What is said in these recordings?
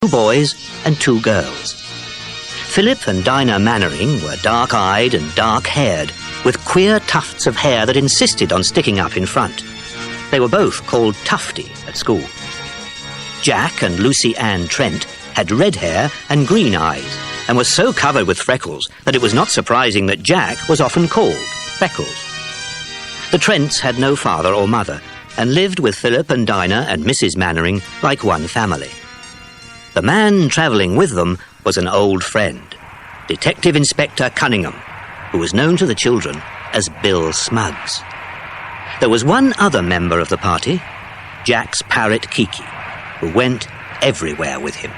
2 boys and 2 girls. Philip and Dinah Mannering were dark-eyed and dark-haired, with queer tufts of hair that insisted on sticking up in front. They were both called Tufty at school. Jack and Lucy Ann Trent had red hair and green eyes, and were so covered with freckles that it was not surprising that Jack was often called Freckles. The Trents had no father or mother, and lived with Philip and Dinah and Mrs. Mannering like one family. The man travelling with them was an old friend, Detective Inspector Cunningham, who was known to the children as Bill Smuggs. There was one other member of the party, Jack's parrot Kiki, who went everywhere with him.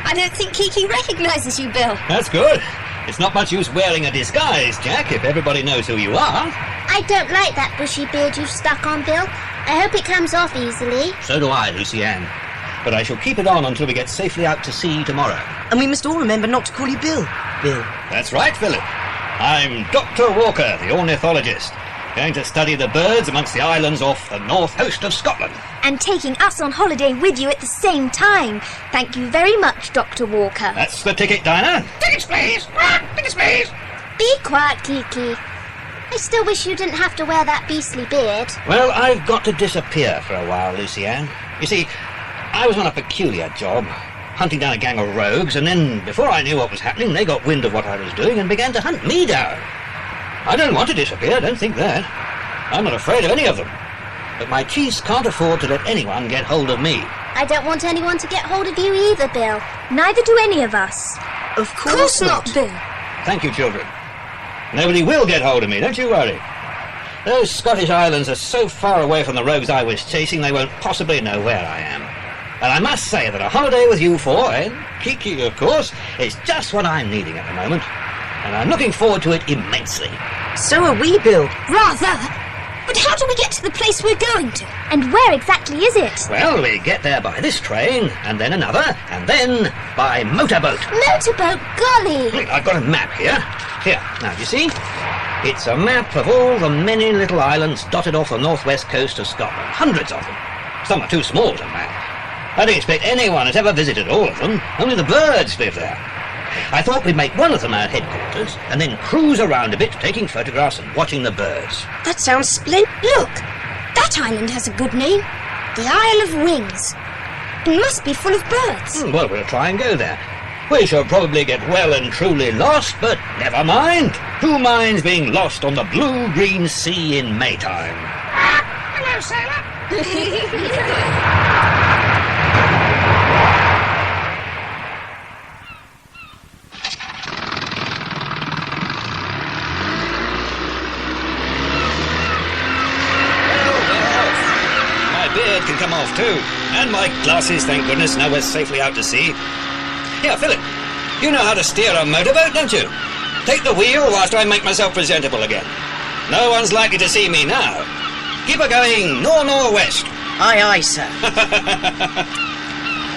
I don't think Kiki recognises you, Bill. That's good. It's not much use wearing a disguise, Jack, if everybody knows who you are. I don't like that bushy beard you've stuck on, Bill. I hope it comes off easily. So do I, Lucy Ann. But I shall keep it on until we get safely out to sea tomorrow. And we must all remember not to call you Bill. Bill. That's right, Philip. I'm Dr. Walker, the ornithologist, going to study the birds amongst the islands off the north coast of Scotland. And taking us on holiday with you at the same time. Thank you very much, Dr. Walker. That's the ticket, Dinah. Tickets, please. Tickets, please. Be quiet, Kiki. I still wish you didn't have to wear that beastly beard. Well, I've got to disappear for a while, Lucy Ann. You see, I was on a peculiar job, hunting down a gang of rogues, and then, before I knew what was happening, they got wind of what I was doing and began to hunt me down. I don't want to disappear, don't think that. I'm not afraid of any of them. But my chiefs can't afford to let anyone get hold of me. I don't want anyone to get hold of you either, Bill. Neither do any of us. Of course not, Bill. Thank you, children. Nobody will get hold of me, don't you worry. Those Scottish islands are so far away from the rogues I was chasing, they won't possibly know where I am. And I must say that a holiday with you four, and Kiki, of course, is just what I'm needing at the moment. And I'm looking forward to it immensely. So are we, Bill. Rather. But how do we get to the place we're going to? And where exactly is it? Well, we get there by this train, and then another, and then by motorboat. Motorboat, golly! I've got a map here. Here, now, do you see? It's a map of all the many little islands dotted off the northwest coast of Scotland. Hundreds of them. Some are too small to map. I don't expect anyone has ever visited all of them. Only the birds live there. I thought we'd make one of them our headquarters, and then cruise around a bit, taking photographs and watching the birds. That sounds splendid. Look! That island has a good name. The Isle of Wings. It must be full of birds. Well, we'll try and go there. We shall probably get well and truly lost, but never mind. Who minds being lost on the blue-green sea in Maytime? Hello, sailor. Can come off too. And my glasses, thank goodness. Now we're safely out to sea. Here, Philip, you know how to steer a motorboat, don't you? Take the wheel whilst I make myself presentable again. No one's likely to see me now. Keep her going nor-nor-west. Aye, aye, sir.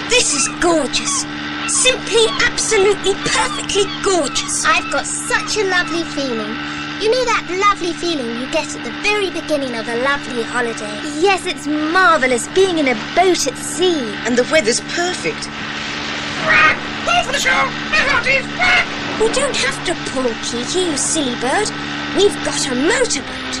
This is gorgeous. Simply, absolutely, perfectly gorgeous. I've got such a lovely feeling. You know that lovely feeling you get at the very beginning of a lovely holiday? Yes, it's marvellous being in a boat at sea. And the weather's perfect. Pull for the shore! My hearties! We don't have to pull, Kiki, you silly bird. We've got a motorboat.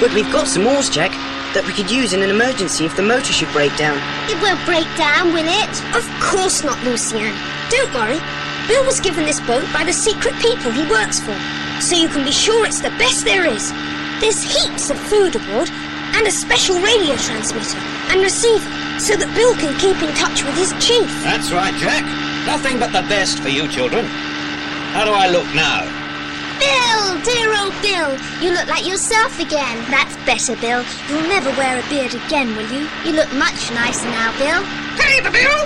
But we've got some oars, Jack, that we could use in an emergency if the motor should break down. It won't break down, will it? Of course not, Lucianne. Don't worry. Bill was given this boat by the secret people he works for. So you can be sure it's the best there is. There's heaps of food aboard, and a special radio transmitter and receiver, so that Bill can keep in touch with his chief. That's right, Jack. Nothing but the best for you children. How do I look now? Bill, dear old Bill, you look like yourself again. That's better, Bill. You'll never wear a beard again, will you? You look much nicer now, Bill. Pay the bill!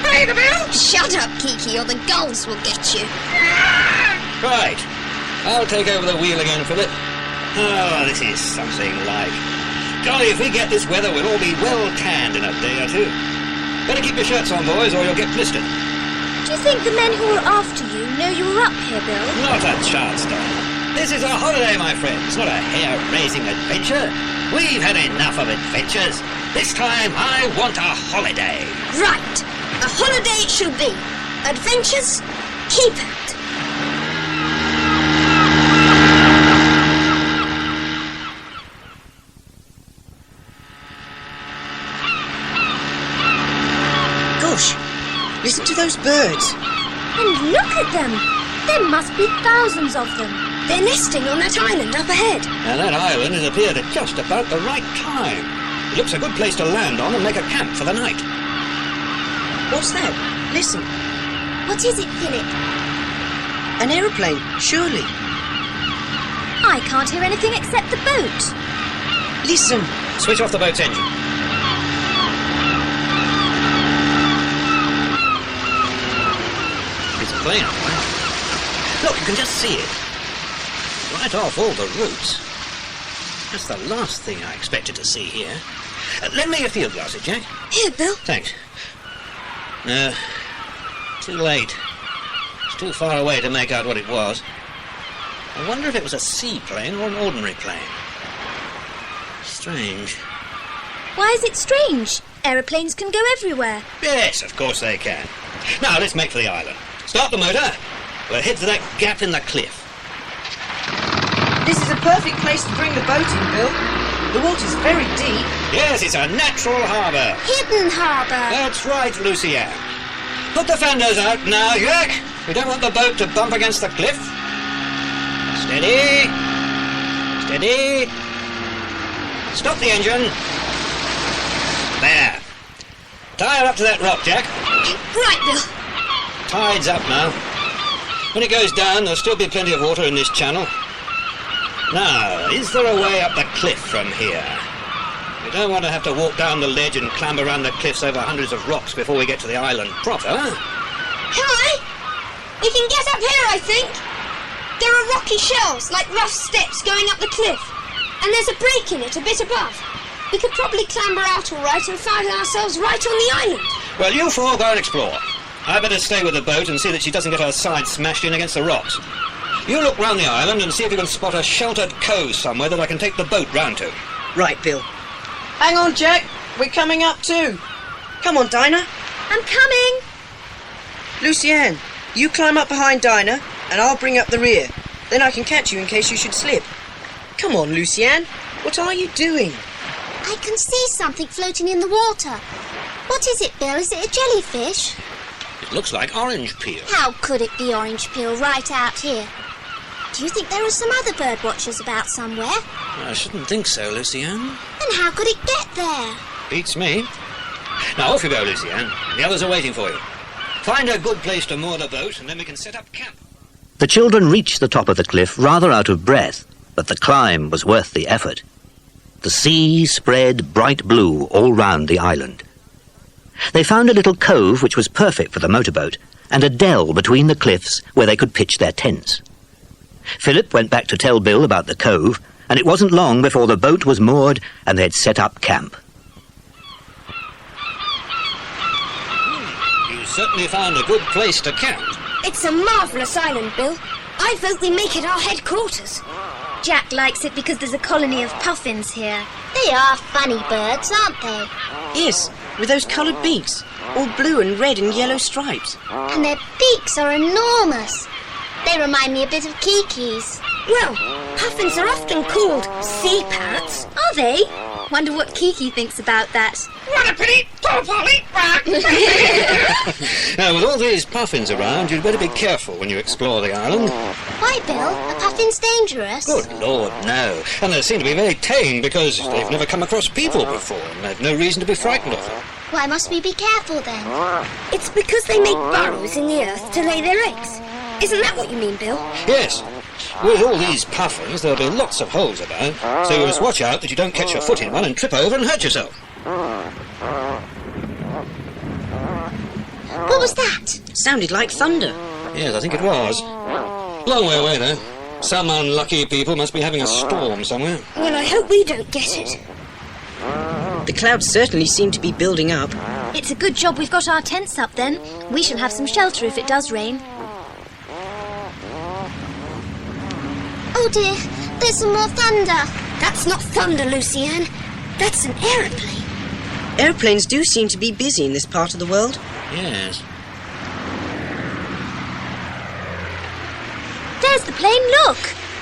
Pay the bill! Shut up, Kiki, or the gulls will get you. Right. I'll take over the wheel again, Philip. Oh, this is something like. Golly, if we get this weather, we'll all be well tanned in a day or two. Better keep your shirts on, boys, or you'll get blistered. Do you think the men who were after you know you were up here, Bill? Not a chance, darling. This is a holiday, my friends, not a hair-raising adventure. We've had enough of adventures. This time I want a holiday. Right. A holiday it shall be. Adventures, keep out. Gosh, listen to those birds. And look at them. There must be thousands of them. They're nesting on that island up ahead. And that island has appeared at just about the right time. It looks a good place to land on and make a camp for the night. What's that? Listen. What is it, Philip? An aeroplane, surely. I can't hear anything except the boat. Listen. Switch off the boat's engine. It's a plane, all right. Look, you can just see it. Right off all the roots. That's the last thing I expected to see here. Lend me your field glasses, Jack. Here, Bill. Thanks. Too late. It's too far away to make out what it was. I wonder if it was a seaplane or an ordinary plane. Strange. Why is it strange? Aeroplanes can go everywhere. Yes, of course they can. Now, let's make for the island. Start the motor. We'll head for that gap in the cliff. This is a perfect place to bring the boat in, Bill. The water's very deep. Yes, it's a natural harbour. Hidden harbour. That's right, Lucianne. Put the fenders out now, Jack. We don't want the boat to bump against the cliff. Steady. Steady. Stop the engine. There. Tie her up to that rock, Jack. Right, Bill. Tide's up now. When it goes down, there'll still be plenty of water in this channel. Now, is there a way up the cliff from here? We don't want to have to walk down the ledge and clamber around the cliffs over hundreds of rocks before we get to the island proper. Hi! We can get up here, I think. There are rocky shelves, like rough steps going up the cliff. And there's a break in it a bit above. We could probably clamber out all right and find ourselves right on the island. Well, you four go and explore. I better stay with the boat and see that she doesn't get her side smashed in against the rocks. You look round the island and see if you can spot a sheltered cove somewhere that I can take the boat round to. Right, Bill. Hang on, Jack. We're coming up too. Come on, Dinah. I'm coming. Lucianne, you climb up behind Dinah and I'll bring up the rear. Then I can catch you in case you should slip. Come on, Lucianne. What are you doing? I can see something floating in the water. What is it, Bill? Is it a jellyfish? It looks like orange peel. How could it be orange peel right out here? Do you think there are some other bird watchers about somewhere? I shouldn't think so, Lucianne. And how could it get there? Beats me. Now off you go, Lucianne. The others are waiting for you. Find a good place to moor the boat and then we can set up camp. The children reached the top of the cliff rather out of breath, but the climb was worth the effort. The sea spread bright blue all round the island. They found a little cove which was perfect for the motorboat, and a dell between the cliffs where they could pitch their tents. Philip went back to tell Bill about the cove, and it wasn't long before the boat was moored and they'd set up camp. You certainly found a good place to camp. It's a marvellous island, Bill. I vote we make it our headquarters. Jack likes it because there's a colony of puffins here. They are funny birds, aren't they? Yes, with those coloured beaks. All blue and red and yellow stripes. And their beaks are enormous. They remind me a bit of Kiki's. Well, puffins are often called sea parrots. Are they? Wonder what Kiki thinks about that. What a pity! Poor Polly! Now, with all these puffins around, you'd better be careful when you explore the island. Why, Bill? Are puffins dangerous? Good Lord, no. And they seem to be very tame because they've never come across people before and they've no reason to be frightened of them. Why must we be careful then? It's because they make burrows in the earth to lay their eggs. Isn't that what you mean, Bill? Yes. With all these puffins, there'll be lots of holes about, so you must watch out that you don't catch your foot in one and trip over and hurt yourself. What was that? Sounded like thunder. Yes, I think it was. Long way away, though. Some unlucky people must be having a storm somewhere. Well, I hope we don't get it. The clouds certainly seem to be building up. It's a good job we've got our tents up then. We shall have some shelter if it does rain. Oh, Oh dear, there's some more thunder. That's not thunder, Lucienne. That's an aeroplane. Aeroplanes do seem to be busy in this part of the world. Yes. There's the plane, look.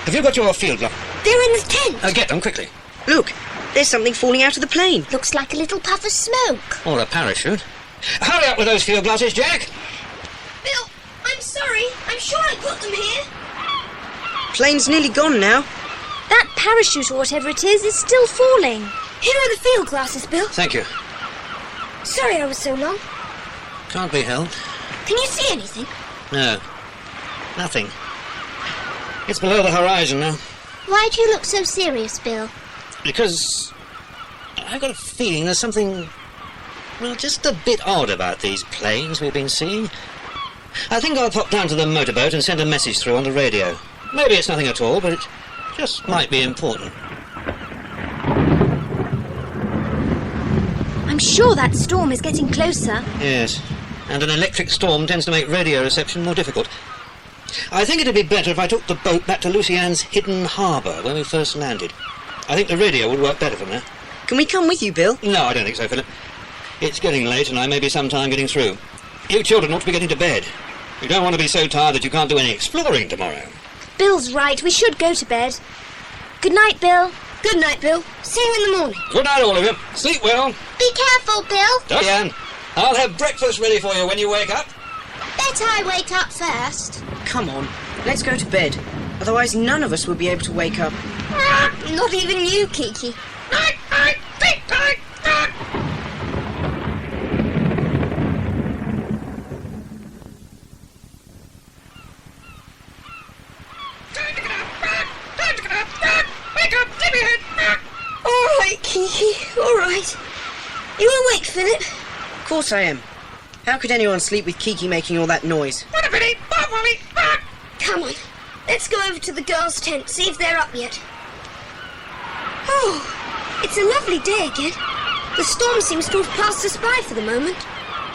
Have you got your field glass? They're in the tent. Get them quickly. Look, there's something falling out of the plane. Looks like a little puff of smoke. Or a parachute. Hurry up with those field glasses, Jack. Bill, I'm sorry. I'm sure I put them here. Plane's nearly gone now. That parachute or whatever it is still falling. Here are the field glasses, Bill. Thank you. Sorry I was so long. Can't be helped. Can you see anything? No. Nothing. It's below the horizon now. Why do you look so serious, Bill? Because I've got a feeling there's something, well, just a bit odd about these planes we've been seeing. I think I'll pop down to the motorboat and send a message through on the radio. Maybe it's nothing at all, but it just might be important. I'm sure that storm is getting closer. Yes, and an electric storm tends to make radio reception more difficult. I think it'd be better if I took the boat back to Lucienne's hidden harbour where we first landed. I think the radio would work better from there. Can we come with you, Bill? No, I don't think so, Philip. It's getting late and I may be some time getting through. You children ought to be getting to bed. You don't want to be so tired that you can't do any exploring tomorrow. Bill's right, we should go to bed. Good night, Bill. Good night, Bill. See you in the morning. Good night, all of you. Sleep well. Be careful, Bill. Diane, I'll have breakfast ready for you when you wake up. Bet I wake up first. Come on, let's go to bed. Otherwise none of us will be able to wake up. Not even you, Kiki. Night, night, night, night, night. Wake up, Timmyhead. All right, Kiki. All right. You awake, Philip? Of course I am. How could anyone sleep with Kiki making all that noise? What a pity. Come on. Let's go over to the girls' tent, see if they're up yet. Oh, it's a lovely day again. The storm seems to have passed us by for the moment.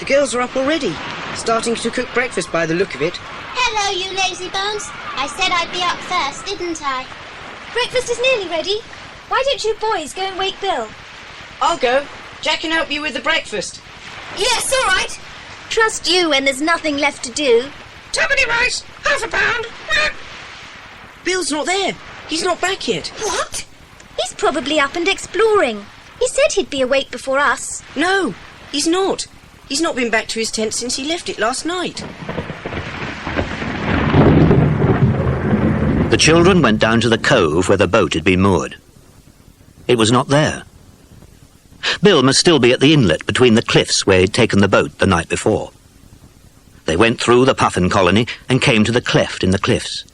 The girls are up already, starting to cook breakfast by the look of it. Hello, you lazy bones. I said I'd be up first, didn't I? Breakfast is nearly ready. Why don't you boys go and wake Bill? I'll go. Jack can help you with the breakfast. Yes, all right. Trust you when there's nothing left to do. Tuppeny rice, half a pound. Bill's not there. He's not back yet. What? He's probably up and exploring. He said he'd be awake before us. No, he's not. He's not been back to his tent since he left it last night. The children went down to the cove where the boat had been moored. It was not there. Bill must still be at the inlet between the cliffs where he'd taken the boat the night before. They went through the puffin colony and came to the cleft in the cliffs.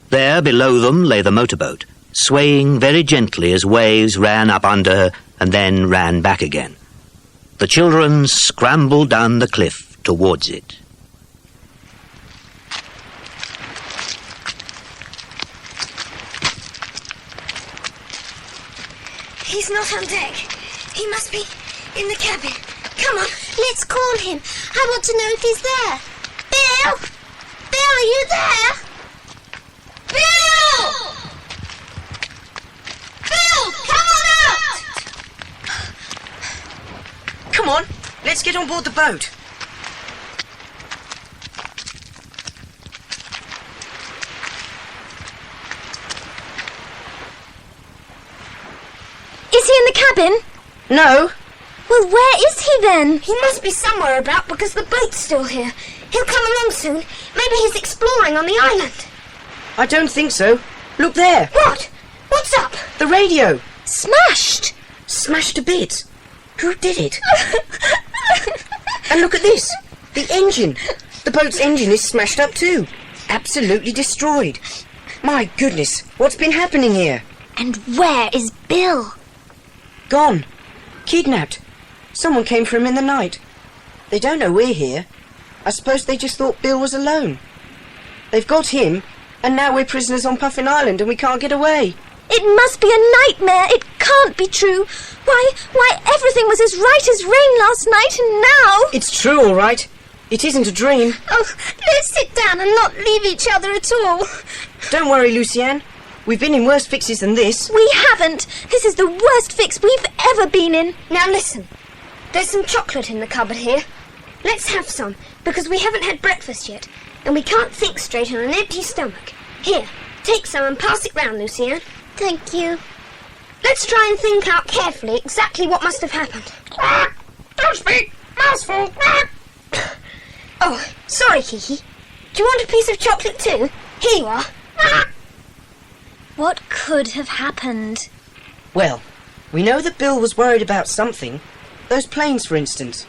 There, below them, lay the motorboat, swaying very gently as waves ran up under her and then ran back again. The children scrambled down the cliff towards it. He's not on deck. He must be in the cabin. Come on. Let's call him. I want to know if he's there. Bill! Bill, are you there? Bill! Bill, come on out! Come on, let's get on board the boat. Is he in the cabin? No. Well, where is he then? He must be somewhere about because the boat's still here. He'll come along soon. Maybe he's exploring on the island. I don't think so. Look there. What? What's up? The radio. Smashed! Smashed to bits. Who did it? And look at this. The engine. The boat's engine is smashed up too. Absolutely destroyed. My goodness, what's been happening here? And where is Bill? Gone. Kidnapped. Someone came for him in the night. They don't know we're here. I suppose they just thought Bill was alone. They've got him, and now we're prisoners on Puffin Island and we can't get away. It must be a nightmare. It can't be true. Why, everything was as right as rain last night, and now... It's true, all right. It isn't a dream. Oh, let's sit down and not leave each other at all. Don't worry, Lucienne. We've been in worse fixes than this. We haven't. This is the worst fix we've ever been in. Now listen. There's some chocolate in the cupboard here. Let's have some, because we haven't had breakfast yet, and we can't think straight on an empty stomach. Here, take some and pass it round, Lucienne. Thank you. Let's try and think out carefully exactly what must have happened. Don't speak! Mouthful! Oh, sorry, Kiki. Do you want a piece of chocolate too? Here you are. What could have happened? Well, we know that Bill was worried about something. Those planes, for instance.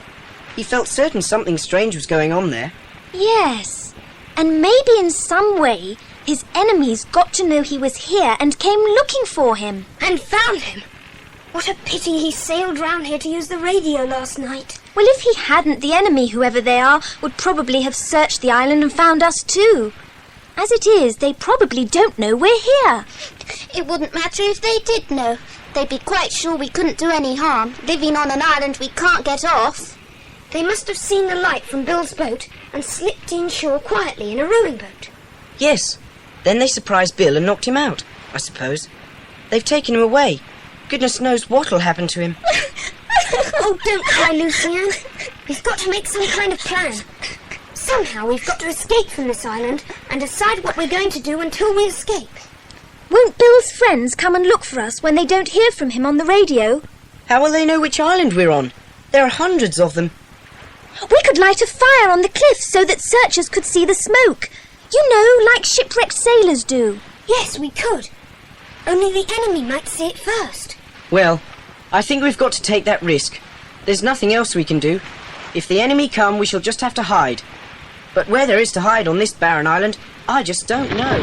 He felt certain something strange was going on there. Yes. And maybe in some way his enemies got to know he was here and came looking for him. And found him. What a pity he sailed round here to use the radio last night. Well, if he hadn't, the enemy, whoever they are, would probably have searched the island and found us too. As it is, they probably don't know we're here. It wouldn't matter if they did know. They'd be quite sure we couldn't do any harm, living on an island we can't get off. They must have seen the light from Bill's boat and slipped inshore quietly in a rowing boat. Yes. Then they surprised Bill and knocked him out, I suppose. They've taken him away. Goodness knows what'll happen to him. Oh, don't cry, Lucienne. We've got to make some kind of plan. Somehow we've got to escape from this island and decide what we're going to do until we escape. Won't Bill's friends come and look for us when they don't hear from him on the radio? How will they know which island we're on? There are hundreds of them. We could light a fire on the cliffs so that searchers could see the smoke. You know, like shipwrecked sailors do. Yes, we could. Only the enemy might see it first. Well, I think we've got to take that risk. There's nothing else we can do. If the enemy come, we shall just have to hide. But where there is to hide on this barren island, I just don't know.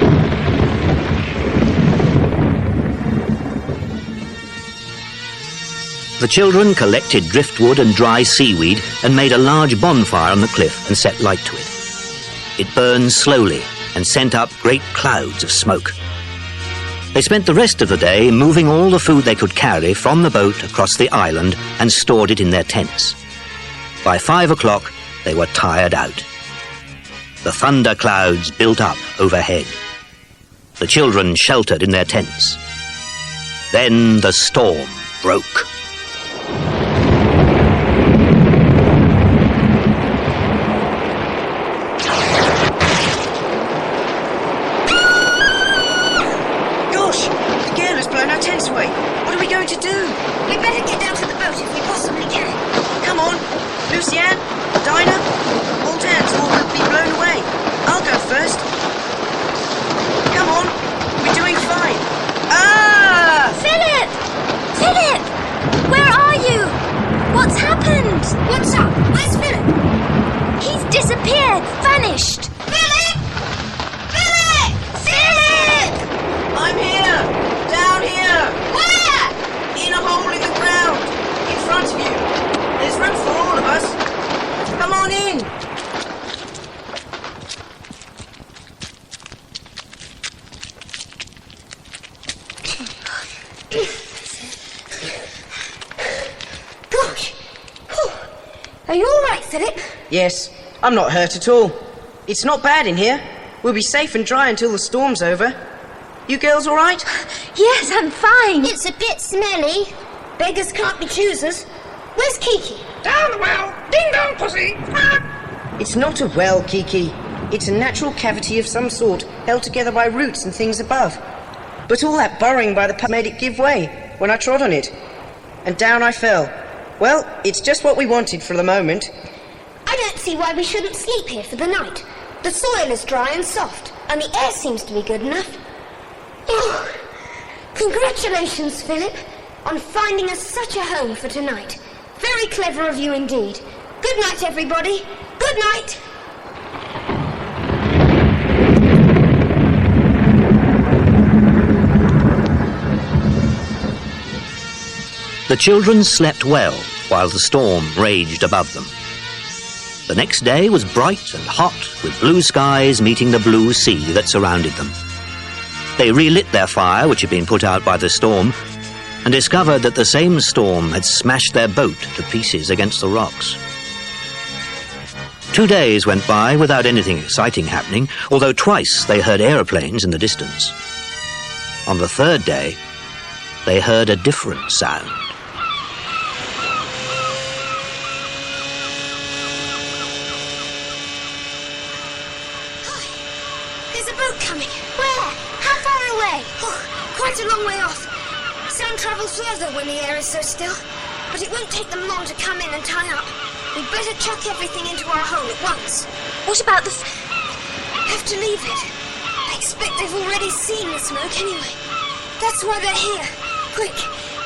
The children collected driftwood and dry seaweed and made a large bonfire on the cliff and set light to it. It burned slowly and sent up great clouds of smoke. They spent the rest of the day moving all the food they could carry from the boat across the island and stored it in their tents. By 5 o'clock, they were tired out. The thunder clouds built up overhead. The children sheltered in their tents. Then the storm broke. Lucienne, Dinah, hold hands or we'll be blown away. I'll go first. Come on, we're doing fine. Ah! Philip! Philip! Where are you? What's happened? What's up? Where's Philip? He's disappeared, vanished. Philip! Philip! Philip! I'm here! Down here! Where? In a hole in the ground, in front of you. There's room for all of us. Come on in. Gosh. Whew. Are you all right, Philip? Yes, I'm not hurt at all. It's not bad in here. We'll be safe and dry until the storm's over. You girls all right? Yes, I'm fine. It's a bit smelly. Beggars can't be choosers. Where's Kiki? Down the well! Ding dong, pussy! It's not a well, Kiki. It's a natural cavity of some sort, held together by roots and things above. But all that burrowing by the pub made it give way when I trod on it. And down I fell. Well, it's just what we wanted for the moment. I don't see why we shouldn't sleep here for the night. The soil is dry and soft, and the air seems to be good enough. Oh, congratulations, Philip, on finding us such a home for tonight. Very clever of you indeed. Good night, everybody. Good night. The children slept well while the storm raged above them. The next day was bright and hot, with blue skies meeting the blue sea that surrounded them. They relit their fire, which had been put out by the storm, and discovered that the same storm had smashed their boat to pieces against the rocks. 2 days went by without anything exciting happening, although twice they heard aeroplanes in the distance. On the third day, they heard a different sound. There's a boat coming. Where? How far away? Oh, quite a long way off. Sound travels further when the air is so still, but it won't take them long to come in and tie up. We'd better chuck everything into our hole at once. What about the... Have to leave it. I expect they've already seen the smoke anyway. That's why they're here. Quick,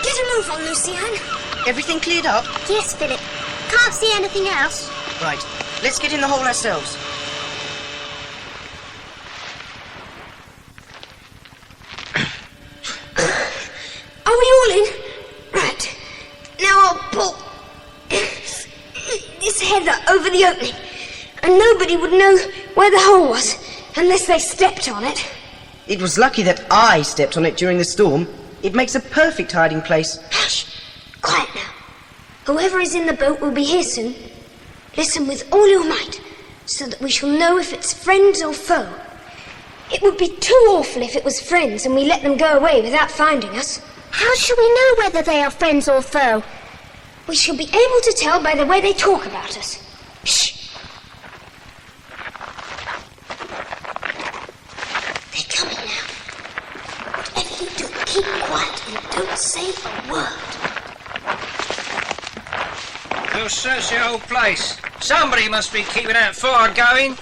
get a move on, Lucienne. Everything cleared up? Yes, Philip. Can't see anything else. Right, let's get in the hole ourselves. Are we all in? Right. Now I'll pull this heather over the opening, and nobody would know where the hole was unless they stepped on it. It was lucky that I stepped on it during the storm. It makes a perfect hiding place. Hush! Quiet now. Whoever is in the boat will be here soon. Listen with all your might, so that we shall know if it's friends or foe. It would be too awful if it was friends and we let them go away without finding us. How shall we know whether they are friends or foe? We shall be able to tell by the way they talk about us. Shh! They're coming now. Whatever you do, keep quiet and don't say a word. We'll search the whole place. Somebody must be keeping that fire going.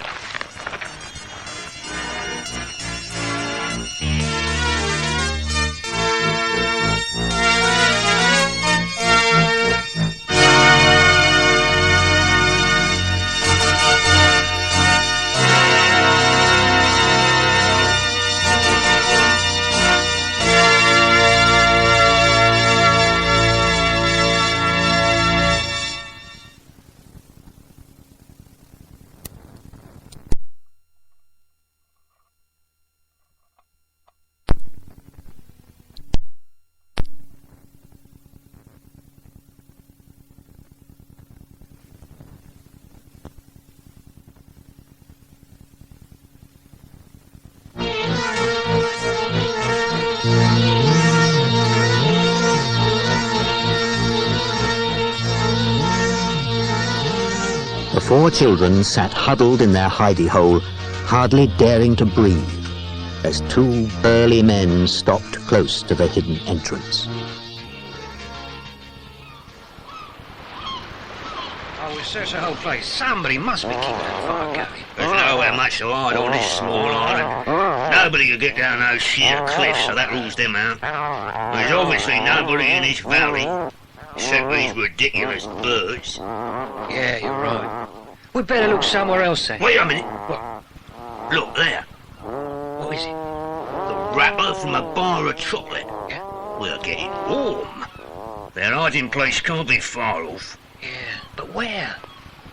The four children sat huddled in their hidey hole, hardly daring to breathe, as two burly men stopped close to the hidden entrance. Oh, we'll search the whole place. Somebody must be keeping that fire going. There's nowhere much to hide on this small island. Nobody could get down those sheer cliffs, so that rules them out. There's obviously nobody in this valley, except these ridiculous birds. Yeah, you're right. We'd better look somewhere else then. Wait a minute. What? Look there. What is it? The wrapper from a bar of chocolate. Yeah. We're getting warm. Their hiding place can't be far off. Yeah, but where?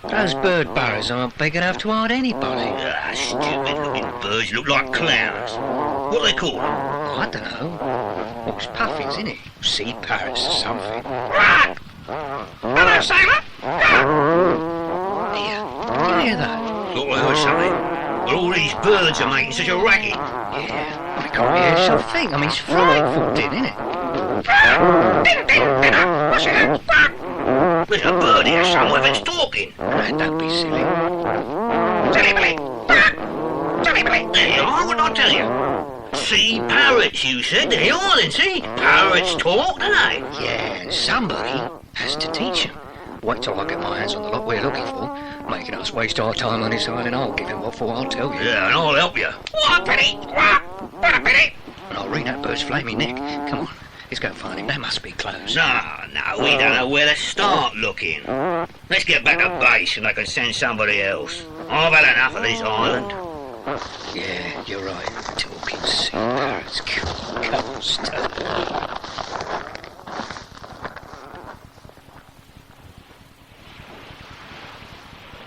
Those bird burrows aren't big enough to hide anybody. Ah, stupid-looking birds look like clowns. What they call them? I don't know. Well, it's puffins, isn't it? Sea parrots or something. Hello, sailor. Here, do you hear that? Thought I heard something. But all these birds are making such a racket. Yeah, I can't hear something. I mean, it's frightful, isn't it? What's it? There's a bird here somewhere that's talking. Don't be silly. Silly Billy. Silly Billy. There you are, what did I tell you? Sea parrots, you said. There you are then, see? Parrots talk, don't they? Yeah, and somebody has to teach them. Wait till I get my hands on the lot we're looking for. Making us waste our time on this island, I'll give him what for, I'll tell you. Yeah, and I'll help you. What a pity! What a pity! And I'll wring that bird's flaming neck. Come on, let's go find him. They must be close. No, we don't know where to start looking. Let's get back to base and I can send somebody else. I've had enough of this island. Yeah, you're right. Talking sea parrots. Cool stuff.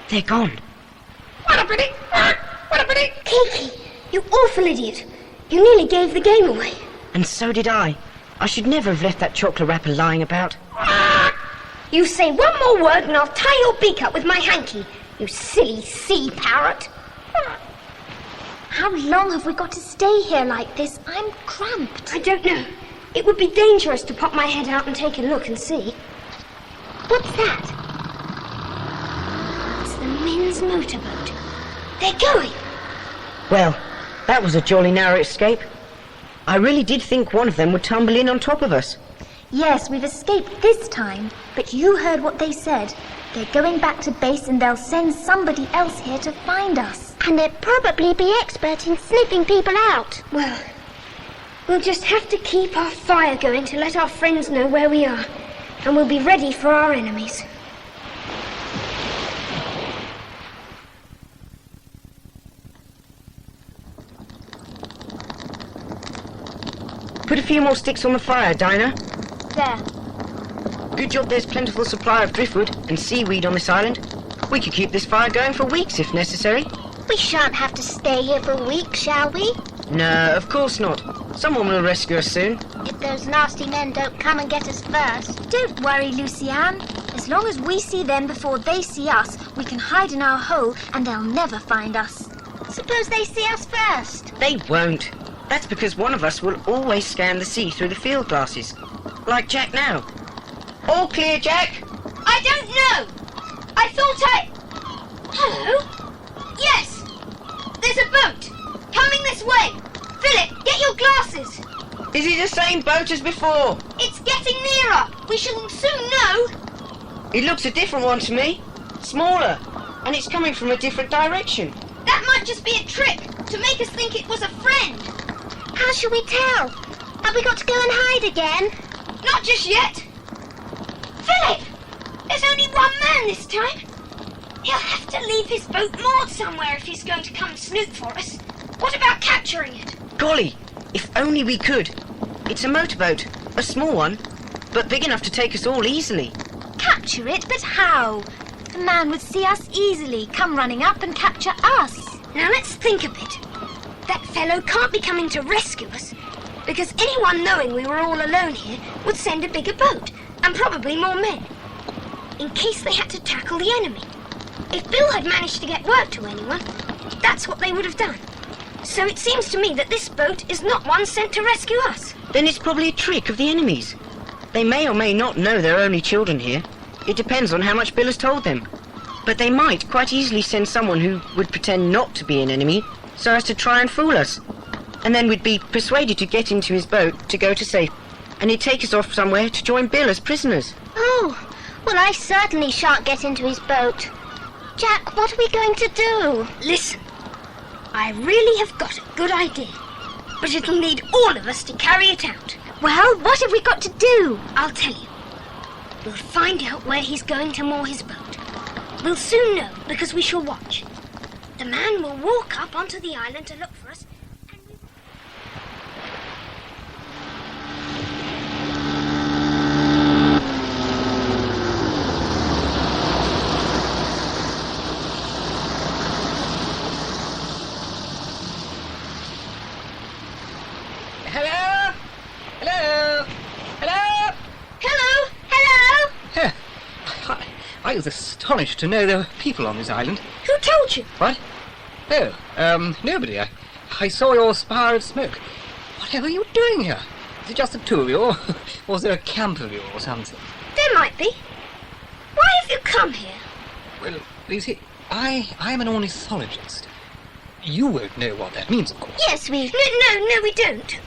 They're gone. What a pity! What a pity! Kiki, you awful idiot. You nearly gave the game away. And so did I. I should never have left that chocolate wrapper lying about. You say one more word and I'll tie your beak up with my hanky, you silly sea parrot. How long have we got to stay here like this? I'm cramped. I don't know. It would be dangerous to pop my head out and take a look and see. What's that? It's the men's motorboat. They're going. Well, that was a jolly narrow escape. I really did think one of them would tumble in on top of us. Yes, we've escaped this time, but you heard what they said. They're going back to base and they'll send somebody else here to find us. And they'd probably be expert in sniffing people out. Well, we'll just have to keep our fire going to let our friends know where we are. And we'll be ready for our enemies. Put a few more sticks on the fire, Dinah. There. Good job there's plentiful supply of driftwood and seaweed on this island. We could keep this fire going for weeks if necessary. We shan't have to stay here for a week, shall we? No, of course not. Someone will rescue us soon. If those nasty men don't come and get us first. Don't worry, Lucianne. As long as we see them before they see us, we can hide in our hole and they'll never find us. Suppose they see us first. They won't. That's because one of us will always scan the sea through the field glasses. Like Jack now. All clear, Jack? I don't know. I thought I... Hello? Yes. There's a boat. Coming this way. Philip, get your glasses. Is it the same boat as before? It's getting nearer. We shall soon know. It looks a different one to me. Smaller. And it's coming from a different direction. That might just be a trick to make us think it was a friend. How shall we tell? Have we got to go and hide again? Not just yet. Philip! There's only one man this time. He'll have to leave his boat moored somewhere if he's going to come and snoop for us. What about capturing it? Golly, if only we could. It's a motorboat, a small one, but big enough to take us all easily. Capture it? But how? The man would see us easily, come running up and capture us. Now let's think a bit. That fellow can't be coming to rescue us, because anyone knowing we were all alone here would send a bigger boat, and probably more men, in case they had to tackle the enemy. If Bill had managed to get word to anyone, that's what they would have done. So it seems to me that this boat is not one sent to rescue us. Then it's probably a trick of the enemies. They may or may not know there are only children here. It depends on how much Bill has told them. But they might quite easily send someone who would pretend not to be an enemy, so as to try and fool us. And then we'd be persuaded to get into his boat to go to safety, and he'd take us off somewhere to join Bill as prisoners. Oh, well, I certainly shan't get into his boat. Jack, what are we going to do? Listen, I really have got a good idea, but it'll need all of us to carry it out. Well, what have we got to do? I'll tell you. We'll find out where he's going to moor his boat. We'll soon know, because we shall watch. The man will walk up onto the island to look for us, and we... Hello? Hello? Hello? Hello! Hello! I was astonished to know there were people on this island. Who told you? What? Oh, nobody. I saw your spire of smoke. Whatever are you doing here? Is it just the two of you, or was there a camp of you or something? There might be. Why have you come here? Well, you see, I am an ornithologist. You won't know what that means, of course. Yes, we... No, we don't.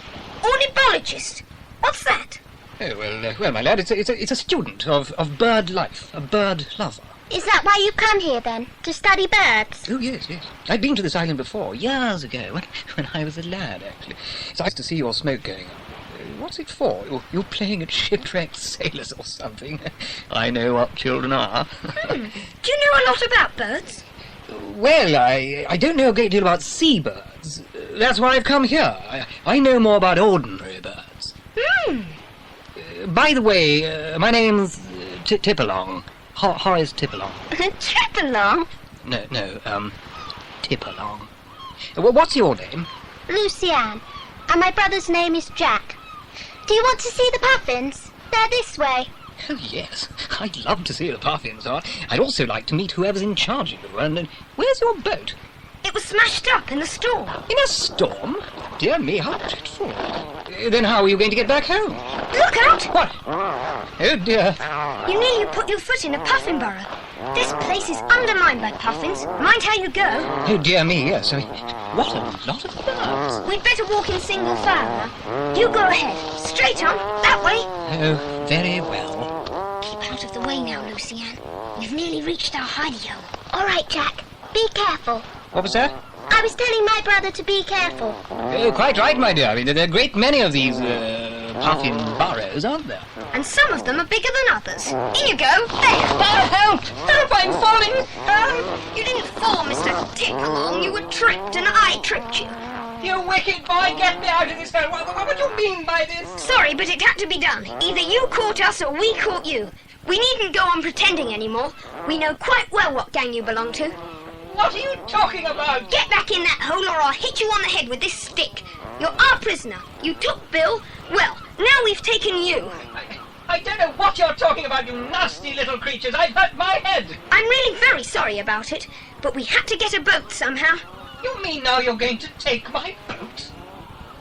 Ornithologist. What's that? Oh, well, my lad, it's a student of bird life, a bird lover. Is that why you come here, then? To study birds? Oh, yes. I'd been to this island before, years ago, when I was a lad, actually. It's nice to see your smoke going up. What's it for? You're playing at shipwrecked sailors or something. I know what children are. Do you know a lot about birds? Well, I don't know a great deal about seabirds. That's why I've come here. I know more about ordinary birds. By the way, my name's Tipalong. Horace Tipalong. Tripalong? No, Tipalong. What's your name? Lucianne. And my brother's name is Jack. Do you want to see the puffins? They're this way. Oh, yes. I'd love to see the puffins. I'd also like to meet whoever's in charge of you. And where's your boat? It It was smashed up in the storm. In a storm? Dear me, how dreadful. Then how are you going to get back home? Look out! What? Oh, dear. You nearly put your foot in a puffin burrow. This place is undermined by puffins. Mind how you go. Oh, dear me, yes. What a lot of birds. We'd better walk in single file now. You go ahead. Straight on. That way. Oh, very well. Keep out of the way now, Lucienne. We've nearly reached our hidey hole. All right, Jack. Be careful. What was that? I was telling my brother to be careful. Oh, quite right, my dear. I mean, there are a great many of these puffin burrows, aren't there? And some of them are bigger than others. In you go. There. Help! Help! I'm falling! You didn't fall, Mr. Tick-along. You were tripped and I tripped you. You wicked boy, get me out of this hole. What do you mean by this? Sorry, but it had to be done. Either you caught us or we caught you. We needn't go on pretending anymore. We know quite well what gang you belong to. What are you talking about? Get back in that hole or I'll hit you on the head with this stick. You're our prisoner. You took Bill. Well, now we've taken you. I don't know what you're talking about, you nasty little creatures. I've hurt my head. I'm really very sorry about it, but we had to get a boat somehow. You mean now you're going to take my boat?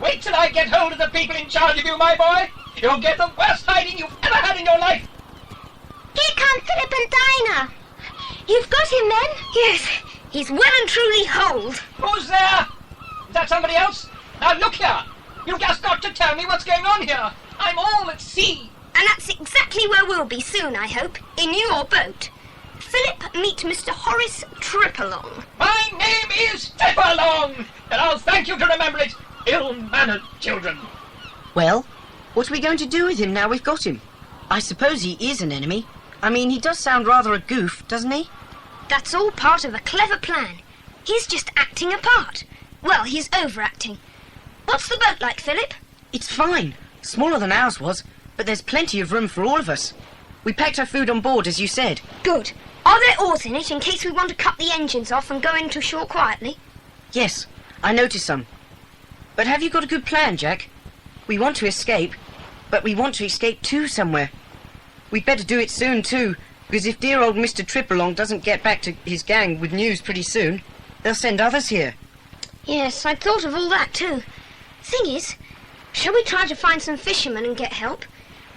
Wait till I get hold of the people in charge of you, my boy. You'll get the worst hiding you've ever had in your life. Here come Philip and Dinah. You've got him then? Yes. He's well and truly holed. Who's there? Is that somebody else? Now look here. You've just got to tell me what's going on here. I'm all at sea. And that's exactly where we'll be soon, I hope. In your boat. Philip, meet Mr. Horace Tripalong. My name is Tripalong, and I'll thank you to remember it, ill-mannered children. Well, what are we going to do with him now we've got him? I suppose he is an enemy. I mean, he does sound rather a goof, doesn't he? That's all part of a clever plan. He's just acting a part. Well, he's overacting. What's the boat like, Philip? It's fine. Smaller than ours was, but there's plenty of room for all of us. We packed our food on board, as you said. Good. Are there oars in it in case we want to cut the engines off and go into shore quietly? Yes, I noticed some. But have you got a good plan, Jack? We want to escape, but we want to escape to somewhere. We'd better do it soon, too, because if dear old Mr. Tripalong doesn't get back to his gang with news pretty soon, they'll send others here. Yes, I'd thought of all that, too. Thing is, shall we try to find some fishermen and get help?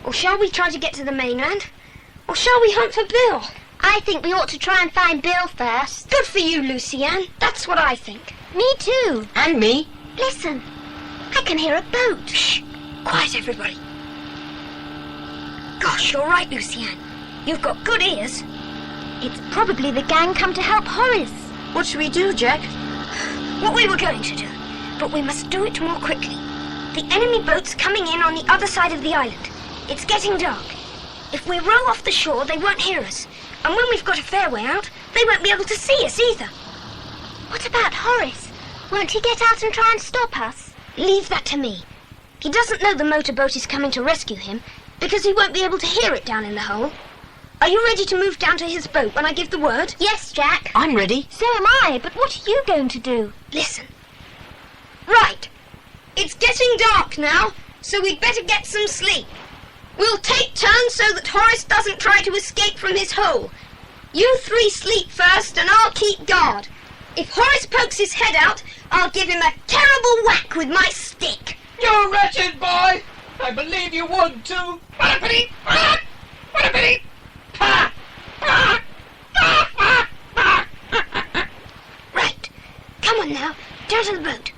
Or shall we try to get to the mainland? Or shall we hunt for Bill? I think we ought to try and find Bill first. Good for you, Lucienne. That's what I think. Me too. And me. Listen, I can hear a boat. Shh! Quiet, everybody. Gosh, you're right, Lucienne. You've got good ears. It's probably the gang come to help Horace. What should we do, Jack? What we were going to do, but we must do it more quickly. The enemy boat's coming in on the other side of the island. It's getting dark. If we row off the shore, they won't hear us. And when we've got a fair way out, they won't be able to see us either. What about Horace? Won't he get out and try and stop us? Leave that to me. He doesn't know the motorboat is coming to rescue him, because he won't be able to hear it down in the hole. Are you ready to move down to his boat when I give the word? Yes, Jack. I'm ready. So am I, but what are you going to do? Listen. Right. It's getting dark now, so we'd better get some sleep. We'll take turns so that Horace doesn't try to escape from his hole. You three sleep first and I'll keep guard. If Horace pokes his head out, I'll give him a terrible whack with my stick. You wretched boy! I believe you would too. What a pity! What a pity! Right. Come on now. Down to the boat.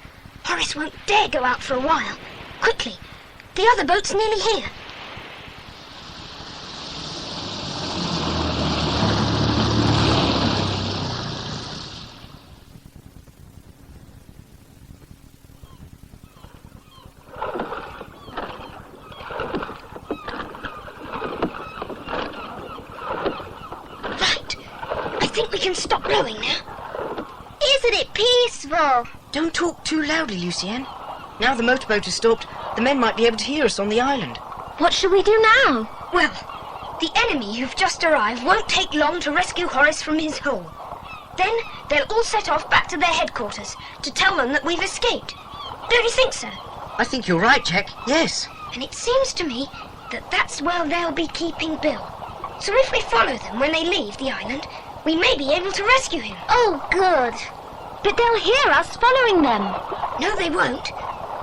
Horace won't dare go out for a while. Quickly. The other boat's nearly here. We can stop rowing now. Isn't it peaceful? Don't talk too loudly, Lucienne. Now the motorboat has stopped, the men might be able to hear us on the island. What shall we do now? Well, the enemy who've just arrived won't take long to rescue Horace from his hole. Then they'll all set off back to their headquarters to tell them that we've escaped. Don't you think so? I think you're right, Jack. Yes. And it seems to me that that's where they'll be keeping Bill. So if we follow them when they leave the island, we may be able to rescue him. Oh, good. But they'll hear us following them. No, they won't.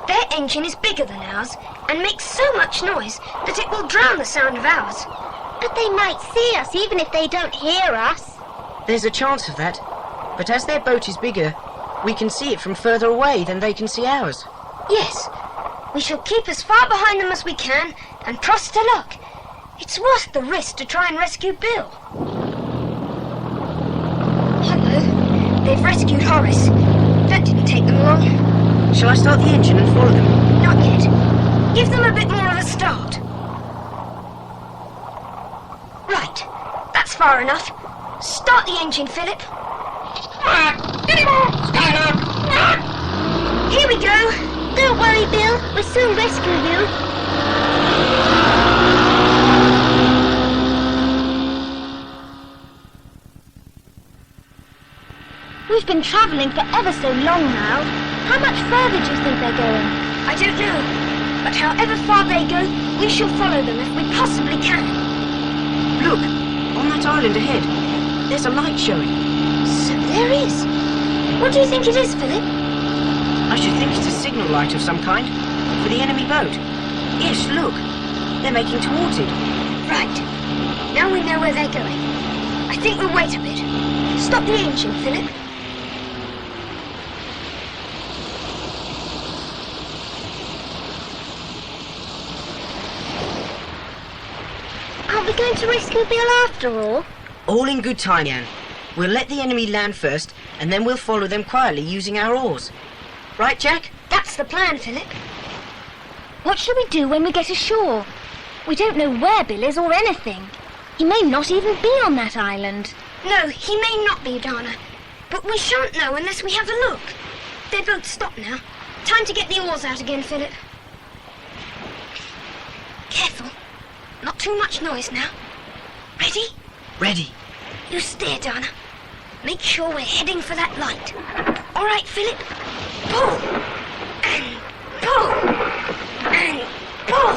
Their engine is bigger than ours and makes so much noise that it will drown the sound of ours. But they might see us even if they don't hear us. There's a chance of that. But as their boat is bigger, we can see it from further away than they can see ours. Yes, we shall keep as far behind them as we can and trust to luck. It's worth the risk to try and rescue Bill. Hello, they've rescued Horace. That didn't take them long. Shall I start the engine and follow them? Not yet. Give them a bit more of a start. Right, that's far enough. Start the engine, Philip. Here we go. Don't worry, Bill. We'll soon rescue you. We've been travelling for ever so long now. How much further do you think they're going? I don't know. But however far they go, we shall follow them if we possibly can. Look, on that island ahead, there's a light showing. So there is. What do you think it is, Philip? I should think it's a signal light of some kind for the enemy boat. Yes, look. They're making towards it. Right. Now we know where they're going. I think we'll wait a bit. Stop the engine, Philip. Aren't we going to rescue Bill after all? All in good time, Anne. We'll let the enemy land first, and then we'll follow them quietly using our oars. Right, Jack? That's the plan, Philip. What shall we do when we get ashore? We don't know where Bill is or anything. He may not even be on that island. No, he may not be, Dana. But we shan't know unless we have a look. They're both stopped now. Time to get the oars out again, Philip. Careful. Not too much noise now. Ready? Ready. You steer, Dana. Make sure we're heading for that light. All right, Philip. Pull. And pull. And pull.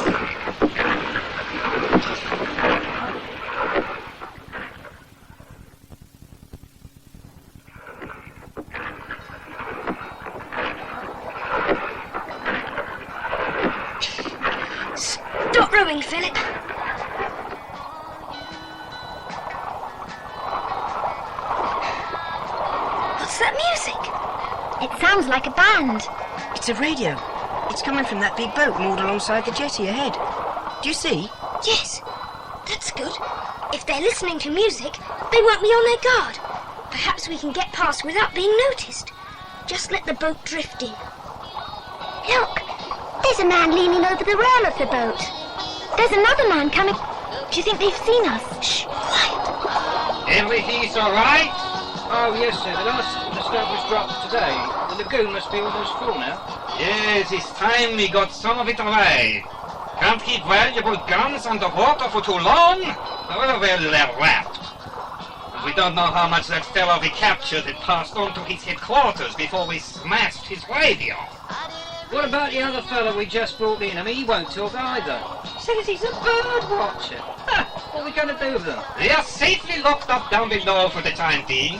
Stop rowing, Philip. What's that music? It sounds like a band. It's a radio. It's coming from that big boat moored alongside the jetty ahead. Do you see? Yes, that's good. If they're listening to music, they won't be on their guard. Perhaps we can get past without being noticed. Just let the boat drift in. Look, there's a man leaning over the rail of the boat. There's another man coming. Do you think they've seen us? Shh, quiet. Everything's all right? Oh, yes, sir. The last stuff was dropped today. The lagoon must be almost full now. Yes, it's time we got some of it away. Can't keep valuable guns underwater for too long. Well, they're wrapped. We don't know how much that fellow we captured had passed on to his headquarters before we smashed his radio. What about the other fellow we just brought in? I mean, he won't talk either. Says he's a bird watcher. What are we going to do with them? They are safely locked up down below for the time being.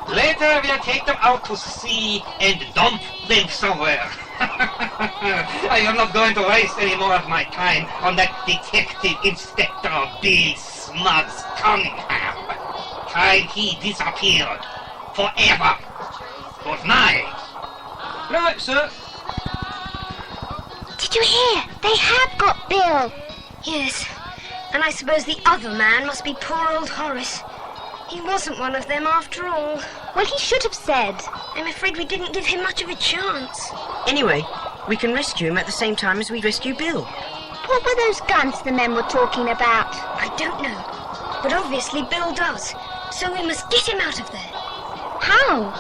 Later we'll take them out to sea and dump them somewhere. I am not going to waste any more of my time on that Detective Inspector B. Smugs Cunningham. Time he disappeared. Forever. Good night. Right, sir. Did you hear? They have got Bill. Yes, and I suppose the other man must be poor old Horace. He wasn't one of them after all. Well, he should have said. I'm afraid we didn't give him much of a chance. Anyway, we can rescue him at the same time as we rescue Bill. What were those guns the men were talking about? I don't know, but obviously Bill does, so we must get him out of there. How?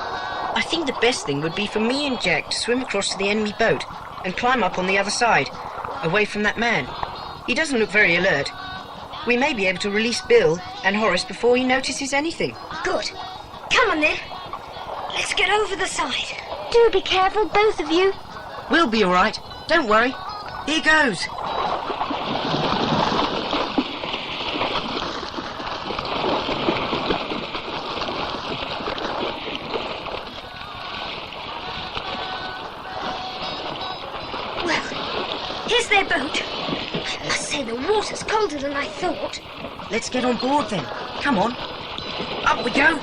I think the best thing would be for me and Jack to swim across to the enemy boat and climb up on the other side, away from that man. He doesn't look very alert. We may be able to release Bill and Horace before he notices anything. Good. Come on then. Let's get over the side. Do be careful, both of you. We'll be all right. Don't worry. Here goes. colder than I thought. Let's get on board then. Come on. Up we go.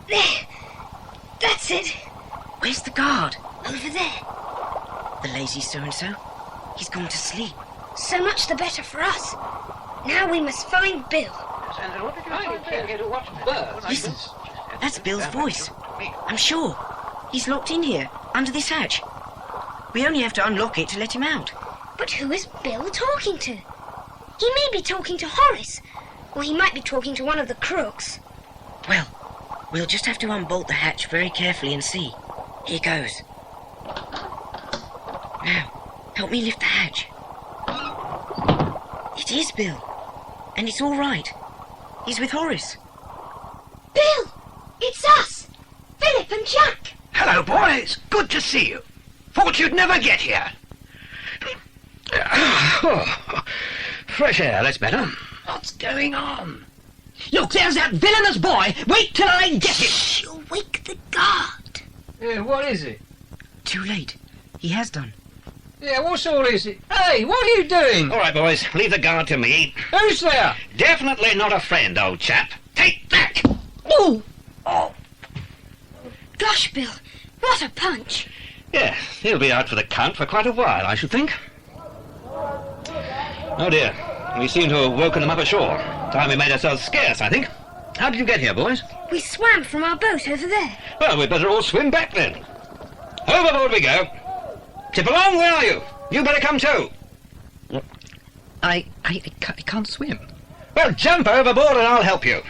There. That's it. Where's the guard? Over there. The lazy so-and-so. He's gone to sleep. So much the better for us. Now we must find Bill. Listen, that's Bill's voice. I'm sure. He's locked in here, under this hatch. We only have to unlock it to let him out. But who is Bill talking to? He may be talking to Horace, or he might be talking to one of the crooks. Well, we'll just have to unbolt the hatch very carefully and see. Here goes. Now, help me lift the hatch. It is Bill. And it's all right. He's with Horace. Bill! It's us! Philip and Jack! Hello, boys. Good to see you. Thought you'd never get here. Fresh air, that's better. What's going on? Look, there's that villainous boy! Wait till I get him! Shh, you'll wake the guard. Yeah, what is it? Too late. He has done. Yeah, what's all is it? Hey, what are you doing? All right, boys, leave the guard to me. Who's there? Definitely not a friend, old chap. Take that! Oh! Gosh, Bill, what a punch. Yes, he'll be out for the count for quite a while, I should think. Oh dear, we seem to have woken them up ashore. Time we made ourselves scarce, I think. How did you get here, boys? We swam from our boat over there. Well, we'd better all swim back then. Overboard we go. Tip along, where are you? You better come too. I can't swim. Well, jump overboard and I'll help you.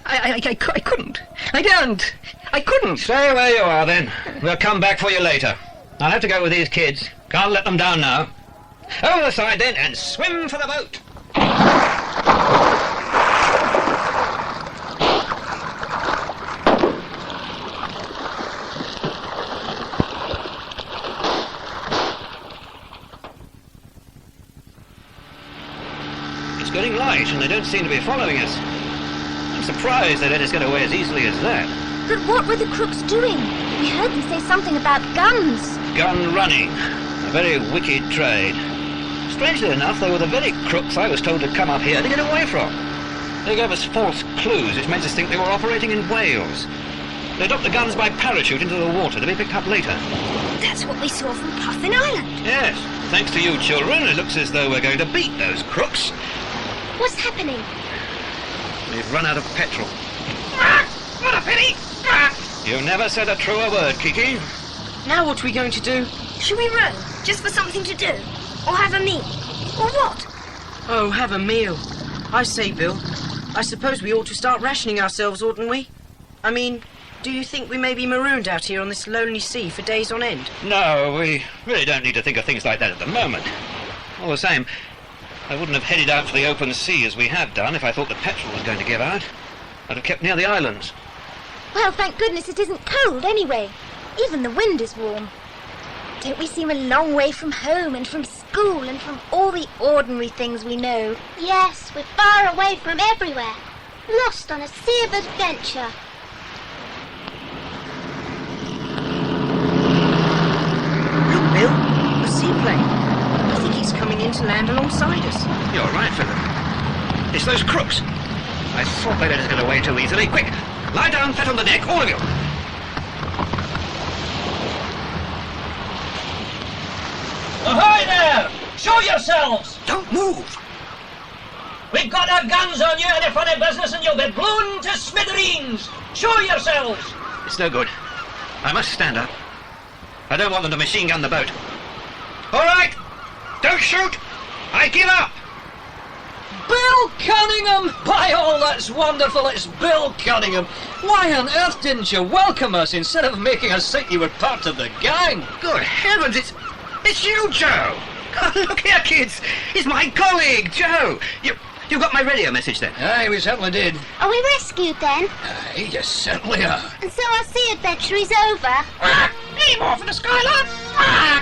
I couldn't. I daren't. I couldn't. Stay where you are then. We'll come back for you later. I'll have to go with these kids. Can't let them down now. Over the side then and swim for the boat. It's getting light and they don't seem to be following us. I'm surprised they let us get away as easily as that. But what were the crooks doing? We heard them say something about guns. Gun running. A very wicked trade. Strangely enough, they were the very crooks I was told to come up here to get away from. They gave us false clues, which made us think they were operating in Wales. They dropped the guns by parachute into the water to be picked up later. That's what we saw from Puffin Island. Yes, thanks to you children, it looks as though we're going to beat those crooks. What's happening? They've run out of petrol. What a pity! You never said a truer word, Kiki. Now what are we going to do? Should we row, just for something to do? Or have a meal? Or what? Oh, have a meal. I say, Bill, I suppose we ought to start rationing ourselves, oughtn't we? I mean, do you think we may be marooned out here on this lonely sea for days on end? No, we really don't need to think of things like that at the moment. All the same, I wouldn't have headed out for the open sea as we have done if I thought the petrol was going to give out. I'd have kept near the islands. Well, thank goodness it isn't cold anyway. Even the wind is warm. Don't we seem a long way from home and from school and from all the ordinary things we know? Yes, we're far away from everywhere. Lost on a sea of adventure. Look, Bill, a seaplane. I think it's coming in to land alongside us. You're right, Philip. It's those crooks. I thought they let us get away too easily. Quick, lie down flat on the deck, all of you. Ahoy there! Show yourselves! Don't move. We've got our guns on you and a funny business and you'll be blown to smithereens! Show yourselves! It's no good. I must stand up. I don't want them to machine gun the boat. All right, don't shoot. I give up. Bill Cunningham! By all that's wonderful, it's Bill Cunningham! Why on earth didn't you welcome us instead of making us think you were part of the gang? Good heavens, it's you, Joe. Look here, kids. It's my colleague, Joe. You got my radio message then? Aye, we certainly did. Are we rescued then? Aye, you certainly are. And so our sea adventure is over? Aim off in the Skylab! Ah!